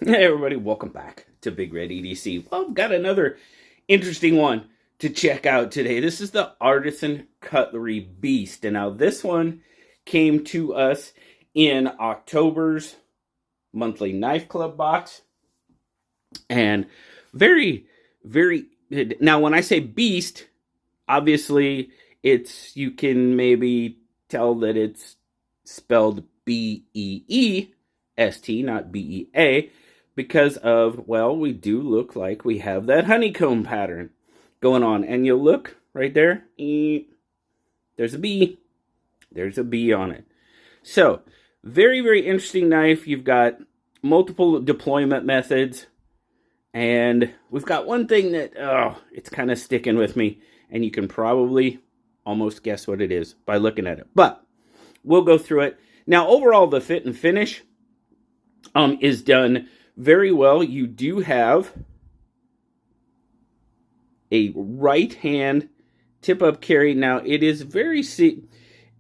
Hey everybody, welcome back to BigRedEDC. Well, I've got another interesting one to check out today. This is the Artisan Cutlery Beast. And now this one came to us in October's monthly knife club box. And very, now when I say beast, obviously you can maybe tell that it's spelled B-E-E-S-T, not B-E-A. Because of, well, we do look like we have that honeycomb pattern going on. And you'll look right there. There's a B. There's a B on it. So, very, very interesting knife. You've got multiple deployment methods. And we've got one thing that, it's kind of sticking with me. And you can probably almost guess what it is by looking at it. But we'll go through it. Now, overall, the fit and finish is done very well. You do have a right hand tip up carry. Now it is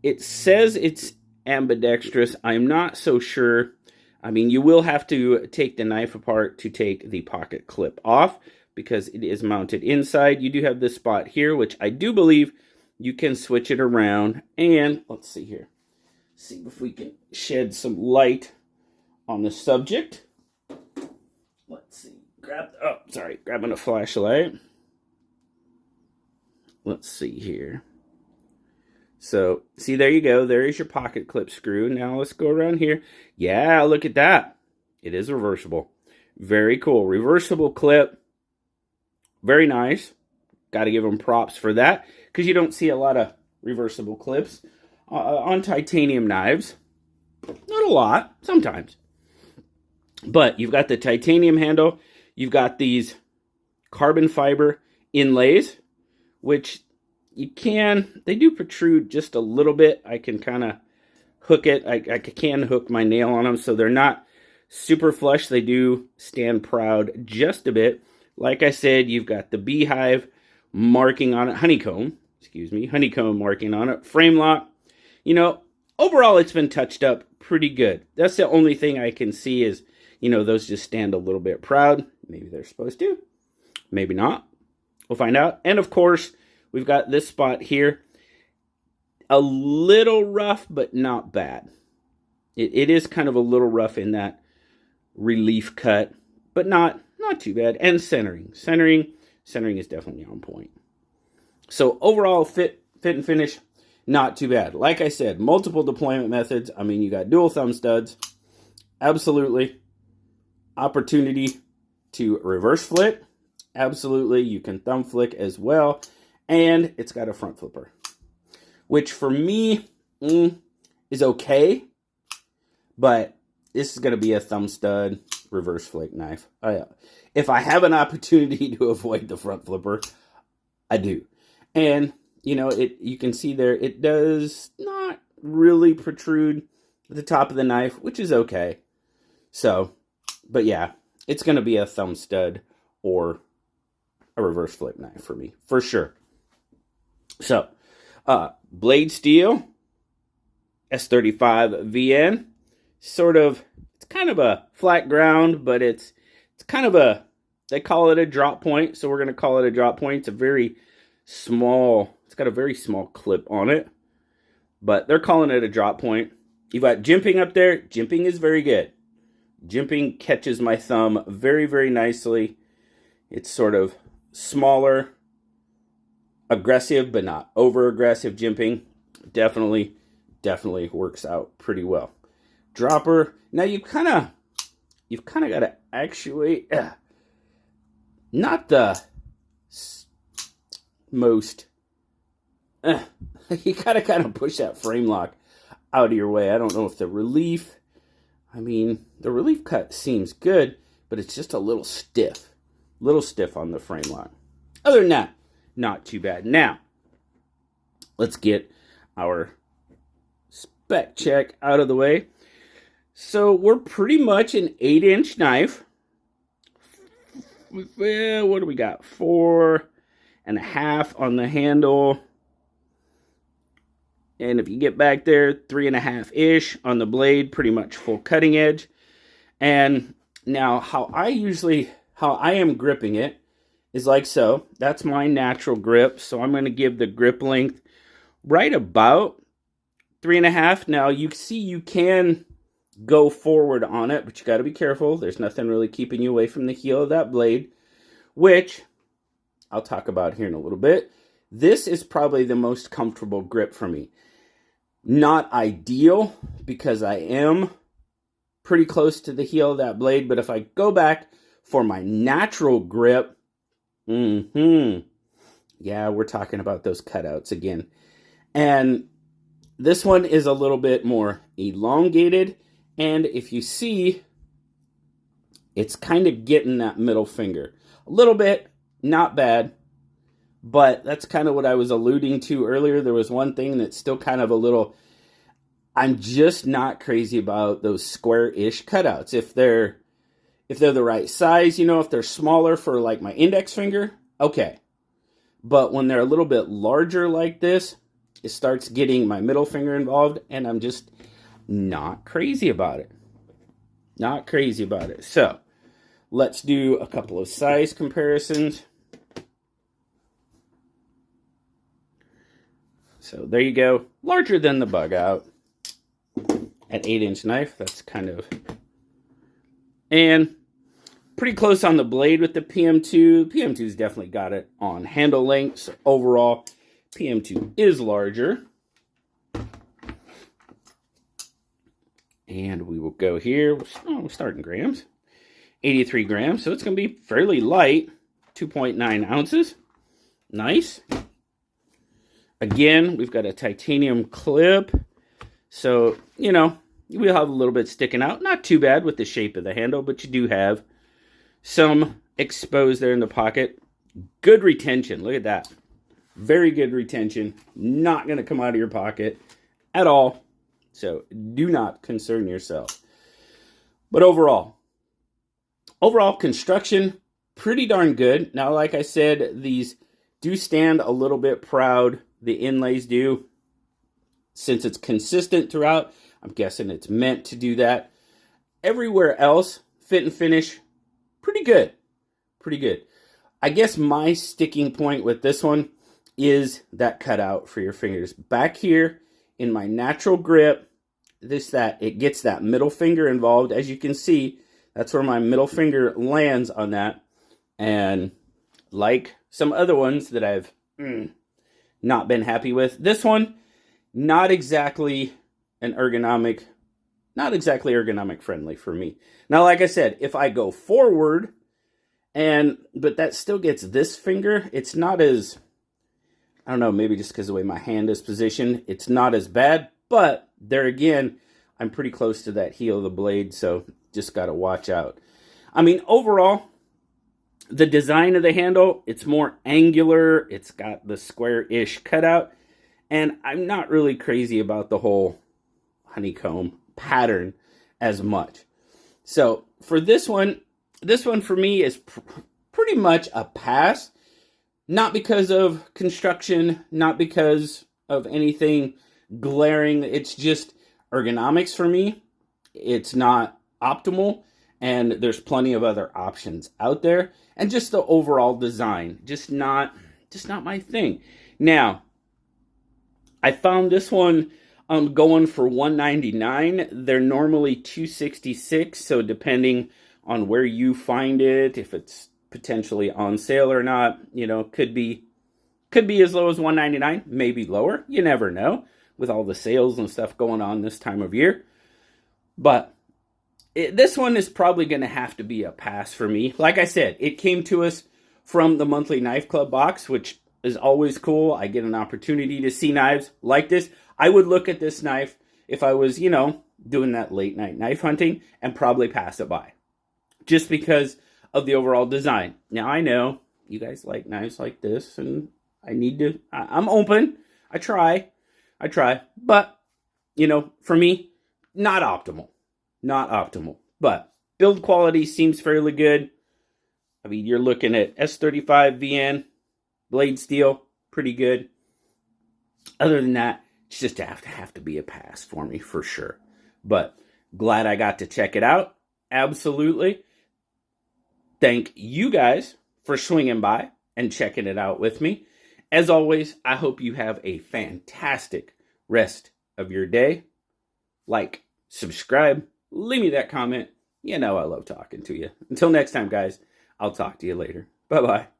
it says it's ambidextrous. I'm not so sure. I mean, you will have to take the knife apart to take the pocket clip off because it is mounted inside. You do have this spot here, which I do believe you can switch it around. And let's see here. See if we can shed some light on the subject. Let's see. Grabbing a flashlight. Let's see here. So, see, there you go. There is your pocket clip screw. Now let's go around here. Yeah, look at that. It is reversible. Very cool. Reversible clip. Very nice. Got to give them props for that because you don't see a lot of reversible clips on titanium knives. Not a lot, sometimes. But you've got the titanium handle. You've got these carbon fiber inlays, which they do protrude just a little bit. I can kind of hook it. I can hook my nail on them, so they're not super flush. They do stand proud just a bit. Like I said, you've got the beehive marking on it, honeycomb marking on it, frame lock. You know, overall, it's been touched up pretty good. That's the only thing I can see is, those just stand a little bit proud. Maybe they're supposed to. Maybe not. We'll find out. And, of course, we've got this spot here. A little rough, but not bad. It is kind of a little rough in that relief cut, but not too bad. And centering. Centering is definitely on point. So, overall, fit and finish, not too bad. Like I said, multiple deployment methods. I mean, you got dual thumb studs. Absolutely. Opportunity to reverse flick. Absolutely. You can thumb flick as well. And it's got a front flipper, which for me is okay. But this is going to be a thumb stud reverse flick knife. If I have an opportunity to avoid the front flipper, I do. And, you can see there, it does not really protrude at the top of the knife, which is okay. So, but yeah, it's going to be a thumb stud or a reverse flip knife for me, for sure. So, blade steel, S35 VN, it's kind of a flat ground, but it's kind of they call it a drop point, so we're going to call it a drop point. It's a very small, it's got a very small clip on it, but they're calling it a drop point. You've got jimping up there. Jimping is very good. Jimping catches my thumb very, very nicely. It's sort of smaller, aggressive, but not over-aggressive jimping. Definitely works out pretty well. Dropper. Now you've kind of got to actuate. Not the most. You got to kind of push that frame lock out of your way. I don't know if the relief. I mean, the relief cut seems good, but it's just a little stiff. On the frame lock. Other than that, not too bad. Now, let's get our spec check out of the way. So, we're pretty much an 8-inch knife. Well, what do we got? 4.5 on the handle. And if you get back there, 3.5-ish on the blade, pretty much full cutting edge. And Now, how I am gripping it is like so. That's my natural grip. So I'm going to give the grip length right about 3.5. Now you see you can go forward on it, but you got to be careful. There's nothing really keeping you away from the heel of that blade, which I'll talk about here in a little bit. This is probably the most comfortable grip for me. Not ideal because I am pretty close to the heel of that blade, but if I go back for my natural grip, yeah, we're talking about those cutouts again. And this one is a little bit more elongated, and if you see, it's kind of getting that middle finger. A little bit, not bad, but that's kind of what I was alluding to earlier. There was one thing that's still kind of a little, I'm just not crazy about those square-ish cutouts. If they're the right size, you know, if they're smaller for like my index finger, okay. But when they're a little bit larger like this, it starts getting my middle finger involved, and I'm just not crazy about it. Not crazy about it. So, let's do a couple of size comparisons. So, there you go. Larger than the bug out. At 8-inch knife, that's kind of... And pretty close on the blade with the PM2. PM2's definitely got it on handle length. So overall, PM2 is larger. And we will go here. We're starting grams. 83 grams. So it's going to be fairly light. 2.9 ounces. Nice. Again, we've got a titanium clip. So, you know, we'll have a little bit sticking out. Not too bad with the shape of the handle, but you do have some exposed there in the pocket. Good retention. Look at that. Very good retention. Not going to come out of your pocket at all. So do not concern yourself. But overall construction, pretty darn good. Now, like I said, these do stand a little bit proud. The inlays do. Since it's consistent throughout, I'm guessing it's meant to do that. Everywhere else, fit and finish, pretty good. Pretty good. I guess my sticking point with this one is that cutout for your fingers. Back here in my natural grip, it gets that middle finger involved. As you can see, that's where my middle finger lands on that. And like some other ones that I've not been happy with, this one, not exactly ergonomic friendly for me. Now, like I said, if I go forward, but that still gets this finger, it's not as, I don't know, maybe just because of the way my hand is positioned, it's not as bad, but there again, I'm pretty close to that heel of the blade, so just got to watch out. I mean, overall, the design of the handle, it's more angular, it's got the square-ish cutout, and I'm not really crazy about the whole honeycomb pattern as much. So for this one for me is pretty much a pass. Not because of construction, not because of anything glaring. It's just ergonomics for me. It's not optimal, and there's plenty of other options out there. And just the overall design, just not my thing. Now, I found this one going for $199. They're normally $266, so depending on where you find it, if it's potentially on sale or not, you know, could be as low as $199, maybe lower. You never know with all the sales and stuff going on this time of year. But this one is probably going to have to be a pass for me. Like I said, it came to us from the monthly Knife Club box, which is always cool. I get an opportunity to see knives like this. I would look at this knife if I was, you know, doing that late night knife hunting and probably pass it by. Just because of the overall design. Now, I know you guys like knives like this, and I'm open. I try. But, you know, for me, not optimal. But build quality seems fairly good. I mean, you're looking at S35 VN, blade steel, pretty good. Other than that, it's just have to be a pass for me for sure. But glad I got to check it out. Absolutely. thank you guys for swinging by and checking it out with me. As always, I hope you have a fantastic rest of your day. Like, subscribe, leave me that comment. You know I love talking to you. Until next time, guys, I'll talk to you later. Bye-bye.